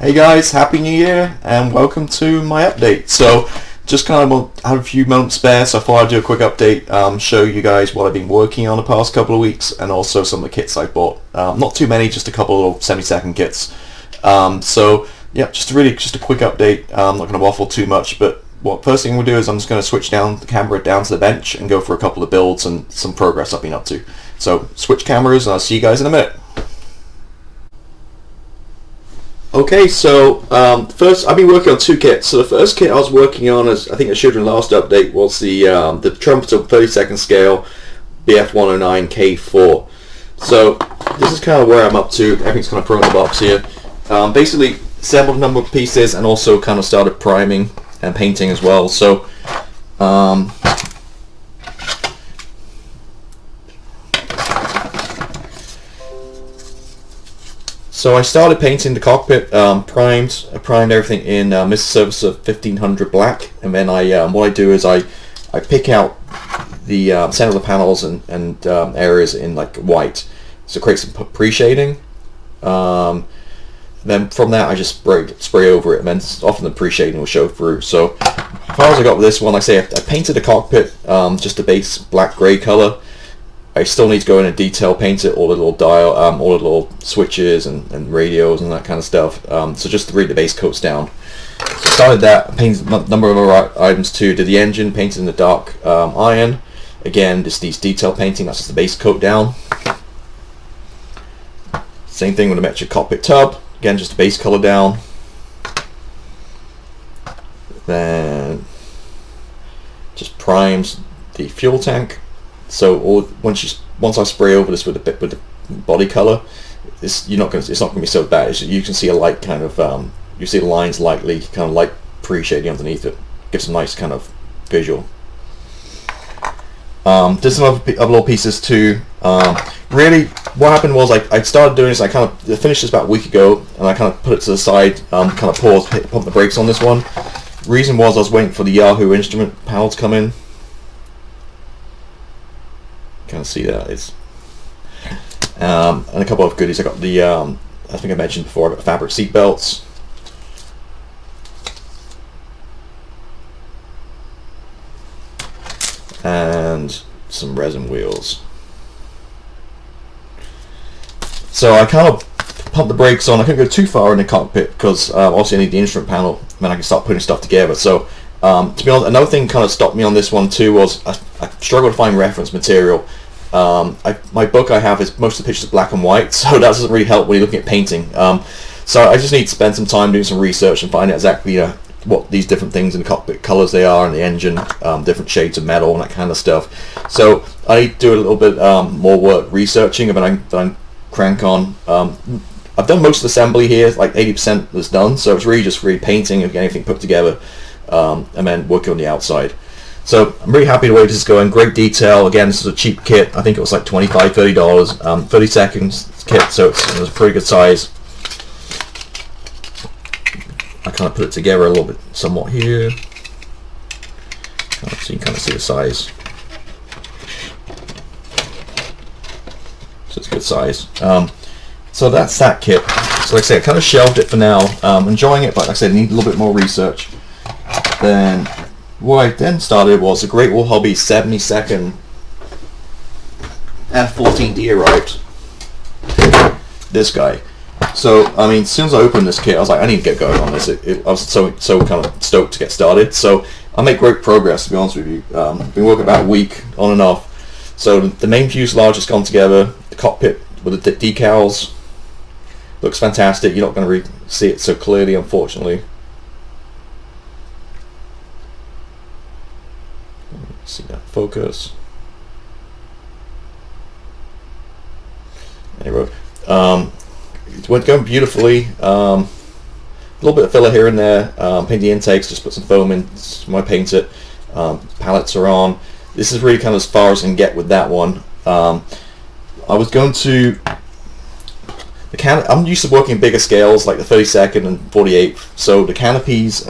Hey guys, Happy New Year and welcome to my update. So just kind of had a few moments spare, so I thought I'd do a quick update, show you guys what I've been working on the past couple of weeks and also some of the kits I bought. Not too many, just a couple of little semi-second kits. So yeah, just a quick update. I'm not going to waffle too much, but first thing we'll do is I'm just going to switch down the camera down to the bench and go for a couple of builds and some progress I've been up to. So switch cameras and I'll see you guys in a minute. Okay, so first I've been working on two kits. So the first kit I was working on, as I think I showed in the last update, was the Trumpeter 32nd scale BF109K4. So this is kind of where I'm up to. Everything's kind of thrown in the box here. Basically assembled a number of pieces and also kind of started priming and painting as well. So So I started painting the cockpit, primed everything in Mr. Surface of 1500 black, and then what I do is I pick out the center of the panels and areas in like white, so create some pre-shading. Then from that I just spray over it, and then often the pre-shading will show through. So as far as I got with this one, like I say, I painted the cockpit just a base black grey color. I still need to go in and detail paint it, all the little dial, all the little switches and radios and that kind of stuff. So just to bring the base coats down. So I started that, painted a number of other items too. Did the engine, painted in the dark iron. Again, just these detail painting, that's just the base coat down. Same thing with the metric cockpit tub. Again, just the base color down. Then just primes the fuel tank. So once I spray over this with the body color, it's not going to be so bad. You can see a light kind of you see the lines lightly kind of light pre-shading underneath it. Gives a nice kind of visual. Did some other little pieces too. Really, what happened was I started doing this. I kind of finished this about a week ago, and I kind of put it to the side. Kind of paused, pump the brakes on this one. Reason was I was waiting for the Yahoo instrument panel to come in. Kind of see that it's and a couple of goodies. I got the I think I mentioned before, I got fabric seat belts, and some resin wheels. So I kind of pumped the brakes on. I couldn't go too far in the cockpit because obviously I need the instrument panel, and then I can start putting stuff together. So to be honest, another thing kind of stopped me on this one too was I struggled to find reference material. My book I have is most of the pictures are black and white, so that doesn't really help when you're looking at painting. So I just need to spend some time doing some research and find out exactly what these different things in the cockpit colors they are, and the engine, different shades of metal and that kind of stuff. So I need to do a little bit more work researching, and then I crank on. I've done most of the assembly here, like 80% is done, so it's really just painting and getting everything put together, and then working on the outside. So I'm really happy the way this is going. Great detail. Again, this is a cheap kit. I think it was like $25–30. 30 seconds kit, so it's a pretty good size. I kind of put it together a little bit, somewhat here, so you can kind of see the size. So it's a good size. So that's that kit. So like I say, I kind of shelved it for now. Enjoying it, but like I said, need a little bit more research. Then what I then started was the Great Wall Hobby 72nd F14D arrived. This guy. So I mean, as soon as I opened this kit, I was like, I need to get going on this. I was so kind of stoked to get started. So I made great progress, to be honest with you. Been working about a week on and off. So the main fuselage has gone together. The cockpit with the decals looks fantastic. You're not going to see it so clearly, unfortunately. See that focus. Anyway, it went going beautifully. A little bit of filler here and there. Paint the intakes, just put some foam in when I paint it. Pallets are on. This is really kind of as far as I can get with that one. I was going to I'm used to working bigger scales like the 32nd and 48th. So the canopies,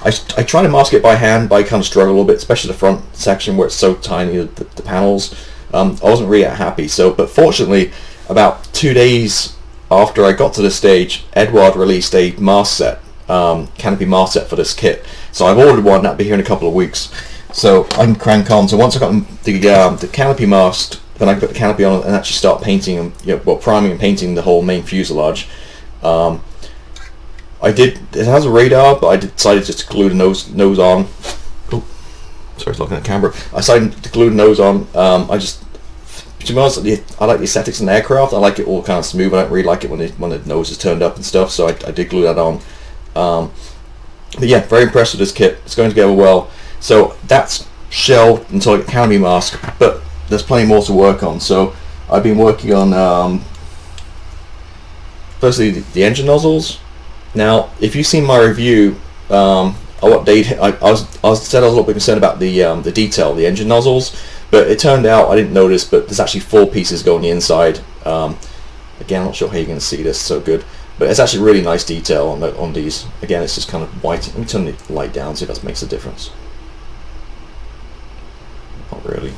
I try to mask it by hand, but I kind of struggle a little bit, especially the front section where it's so tiny, the panels. I wasn't really that happy. So, but fortunately, about 2 days after I got to this stage, Eduard released a mask set, canopy mask set for this kit. So I've ordered one, that'll be here in a couple of weeks. So I can crank on. So once I got the canopy masked, then I can put the canopy on and actually start painting and priming and painting the whole main fuselage. It has a radar, but I decided just to glue the nose on. Oh, sorry, I was looking at the camera. I decided to glue the nose on. To be honest, I like the aesthetics in the aircraft. I like it all kind of smooth. I don't really like it when the nose is turned up and stuff. So I did glue that on. But yeah, very impressed with this kit. It's going together well. So that's shelved until I get canopy mask, but there's plenty more to work on. So I've been working on firstly the engine nozzles. Now, if you've seen my review, I'll update. I said I was a little bit concerned about the detail of the engine nozzles, but it turned out I didn't notice. But there's actually 4 pieces going on the inside. Again, I'm not sure how you're going to see this so good, but it's actually really nice detail on these. Again, it's just kind of white. Let me turn the light down, see if that makes a difference. Not really.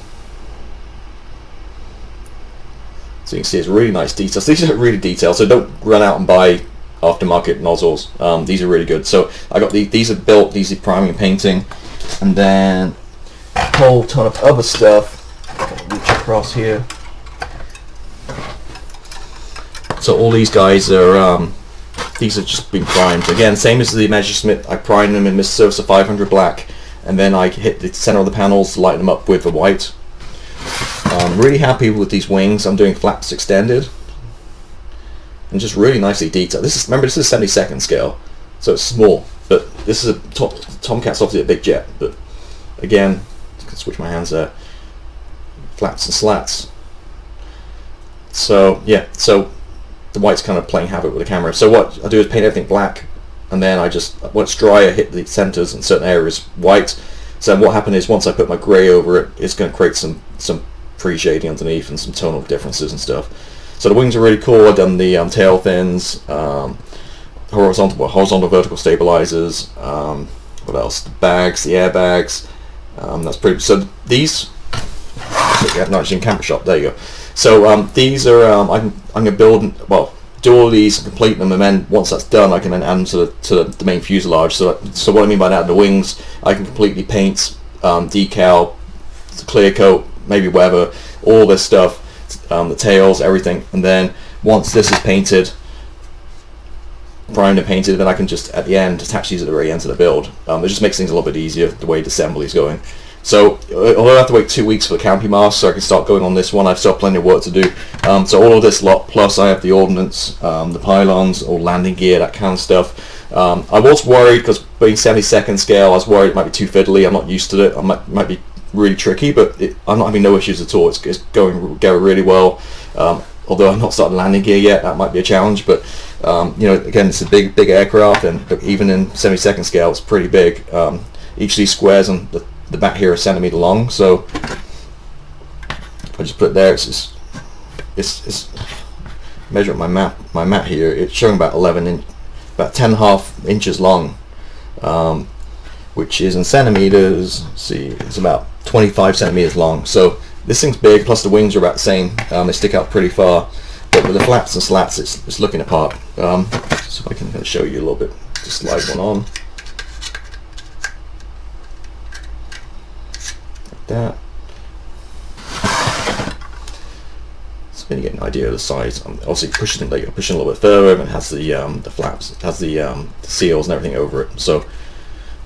So you can see it's really nice details. These are really detailed, so don't run out and buy aftermarket nozzles. These are really good. So I got these are built, these are priming and painting, and then a whole ton of other stuff. Reach across here. So all these guys are these have just been primed. Again, same as the Messerschmitt. I primed them in Mr. Sosa 500 black, and then I hit the center of the panels to lighten them up with the white. I'm really happy with these wings. I'm doing flaps extended and just really nicely detailed. Remember, this is 72nd scale, so it's small, but this is Tomcat's obviously a big jet, but again, I can switch my hands there. Flaps and slats. So yeah, so the white's kind of playing havoc with the camera. So what I do is paint everything black, and then when it's dry, I hit the centers and certain areas white. So what happened is once I put my grey over it, it's going to create some pre-shading underneath and some tonal differences and stuff. So the wings are really cool. I've done the tail fins, horizontal vertical stabilizers. What else? The bags, the airbags. That's pretty. So these. Nice in camera shot. There you go. So these are. I'm gonna build. Well, do all these, complete them, and then once that's done, I can then add them to the main fuselage. So what I mean by that, the wings, I can completely paint, decal, clear coat, maybe whatever, all this stuff. The tails, everything, and then once this is painted, primed and painted, then I can just at the end attach these at the very end of the build. It just makes things a little bit easier the way the assembly is going. So although I have to wait 2 weeks for the canopy mask so I can start going on this one, I've still plenty of work to do. So all of this lot, plus I have the ordnance, the pylons, or landing gear, that kind of stuff. I was worried because being 72nd scale, I was worried it might be too fiddly. I'm not used to it. I might be really tricky, but I'm not having no issues at all. It's going really well. Although I'm not starting landing gear yet, that might be a challenge. But again, it's a big aircraft, and even in 72nd scale, it's pretty big. Each of these squares on the back here are a centimeter long. So if I just put it there, it's measuring my map here. It's showing about 10.5 inches long. Which is in centimeters. Let's see, it's about 25 centimeters long. So this thing's big, plus the wings are about the same. They stick out pretty far, but with the flaps and slats, it's looking apart. So if I can show you a little bit, just slide one on like that. So then you get an idea of the size. Obviously, pushing a little bit further, and it has the flaps, it has the seals and everything over it. So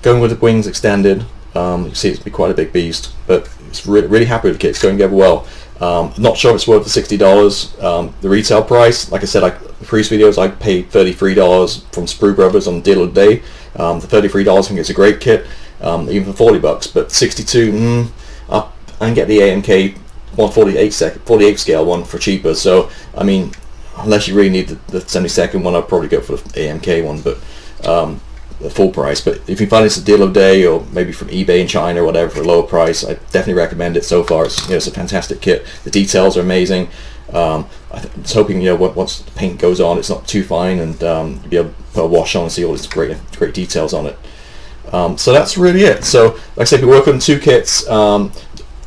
going with the wings extended, you can see it's quite a big beast, but it's really happy with the kit. It's going together well. Not sure if it's worth the $60. The retail price, like I said, the previous videos, I paid $33 from Sprue Brothers on Deal of the Day. The $33 I think it's a great kit, even for $40. But $62, I can get the AMK 148 scale one for cheaper. So I mean, unless you really need the 72nd one, I'd probably go for the AMK one. But the full price. But if you find it's a deal of the day, or maybe from eBay in China or whatever for a lower price, I definitely recommend it. So far, it's a fantastic kit. The details are amazing. I was hoping once the paint goes on, it's not too fine, and you'll be able to put a wash on and see all these great details on it. So that's really it. So like I said, we work on 2 kits.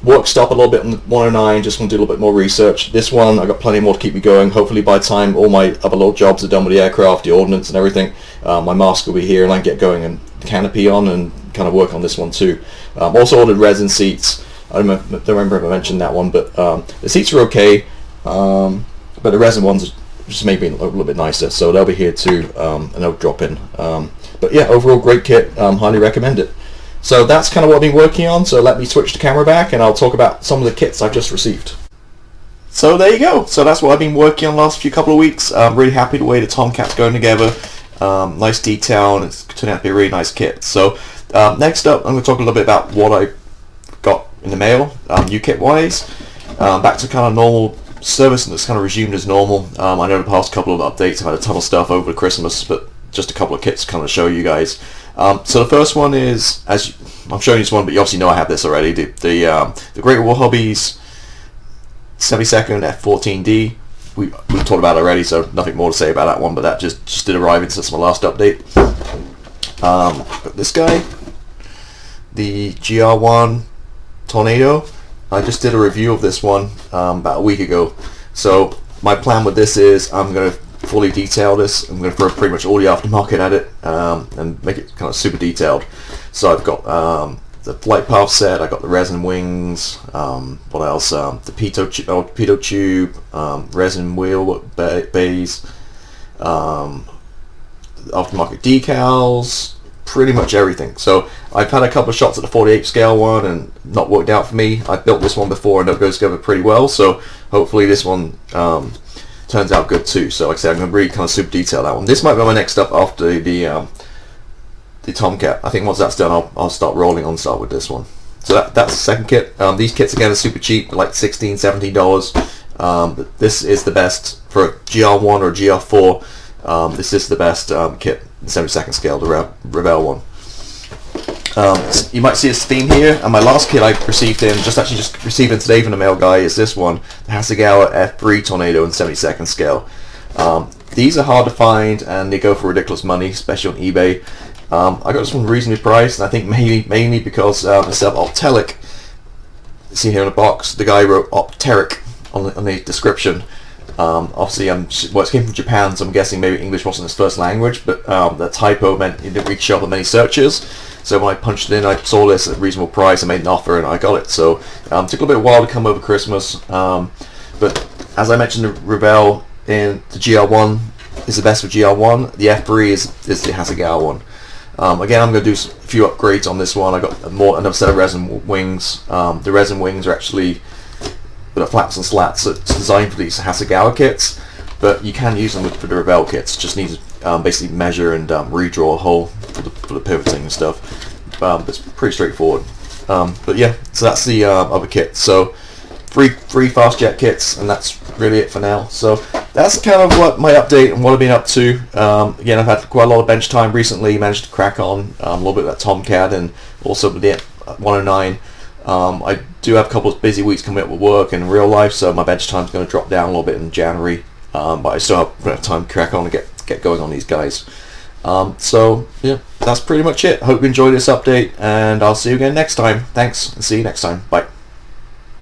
work stop a little bit on the 109, just want to do a little bit more research. This one, I got plenty more to keep me going. Hopefully by the time all my other little jobs are done with the aircraft, the ordnance and everything, my mask will be here and I can get going and canopy on and kind of work on this one too. Also ordered resin seats. I don't remember if I mentioned that one, but the seats are okay, but the resin ones just maybe a little bit nicer, so they'll be here too, and they'll drop in. But yeah, overall great kit, highly recommend it. So that's kind of what I've been working on, so let me switch the camera back and I'll talk about some of the kits I've just received. So there you go, so that's what I've been working on the last couple of weeks. I'm really happy the way the Tomcat's going together. Nice detail, and it's turned out to be a really nice kit. So next up I'm going to talk a little bit about what I got in the mail, new kit wise. Back to kind of normal service, and it's kind of resumed as normal. I know the past couple of updates I've had a ton of stuff over Christmas, but just a couple of kits to kind of show you guys. So the first one is, I'm showing you this one, but you obviously know I have this already, the Great War Hobbies 72nd F14D. We've talked about it already, so nothing more to say about that one, but that just did arrive since my last update. Got this guy, the GR1 Tornado. I just did a review of this one about a week ago. So my plan with this is I'm going to fully detail this. I'm going to throw pretty much all the aftermarket at it and make it kind of super detailed. So I've got the flight path set, I've got the resin wings, what else, the pitot tube, resin wheel bays, aftermarket decals, pretty much everything. So I've had a couple of shots at the 48 scale one and not worked out for me. I built this one before and it goes together pretty well, so hopefully this one turns out good too. So like I said, I'm going to really kind of super detail that one. This might be my next up after the Tomcat. I think once that's done, I'll start rolling on start with this one. So that's the second kit. These kits again are super cheap, like $16, $17. But this is the best for a GR1 or GR4. This is the best kit, the 72nd scale, the Revell one. You might see a theme here, and my last kit I received just received in today from the mail guy is this one, the Hasegawa F3 Tornado in 72nd scale. These are hard to find and they go for ridiculous money, especially on eBay. I got this one reasonably priced, and I think mainly because instead of Optelic, you see here in the box, the guy wrote Opteric on the description. Obviously, it came from Japan, so I'm guessing maybe English wasn't his first language, but that typo meant it didn't reach up on many searches. So when I punched it in, I saw this at a reasonable price, I made an offer, and I got it. So it took a little bit of a while to come over Christmas, but as I mentioned, the Revell in the GR1 is the best for GR1. The F3 is the Hasegawa one. Again, I'm going to do a few upgrades on this one. I got another set of resin wings. The resin wings are actually with flaps and slats. So it's designed for these Hasegawa kits, but you can use them for the Revell kits. Just need to basically measure and redraw a hole for the pivoting and stuff. It's pretty straightforward. But yeah, so that's the other kit. So three Fastjet kits, and that's really it for now. So that's kind of what my update and what I've been up to. Again, I've had quite a lot of bench time recently. Managed to crack on a little bit of that Tomcat and also with the 109. I do have a couple of busy weeks coming up with work and real life, so my bench time's going to drop down a little bit in January. But I still have enough time to crack on and get going on these guys. So yeah, that's pretty much it. Hope you enjoyed this update, and I'll see you again next time. Thanks, and see you next time. Bye.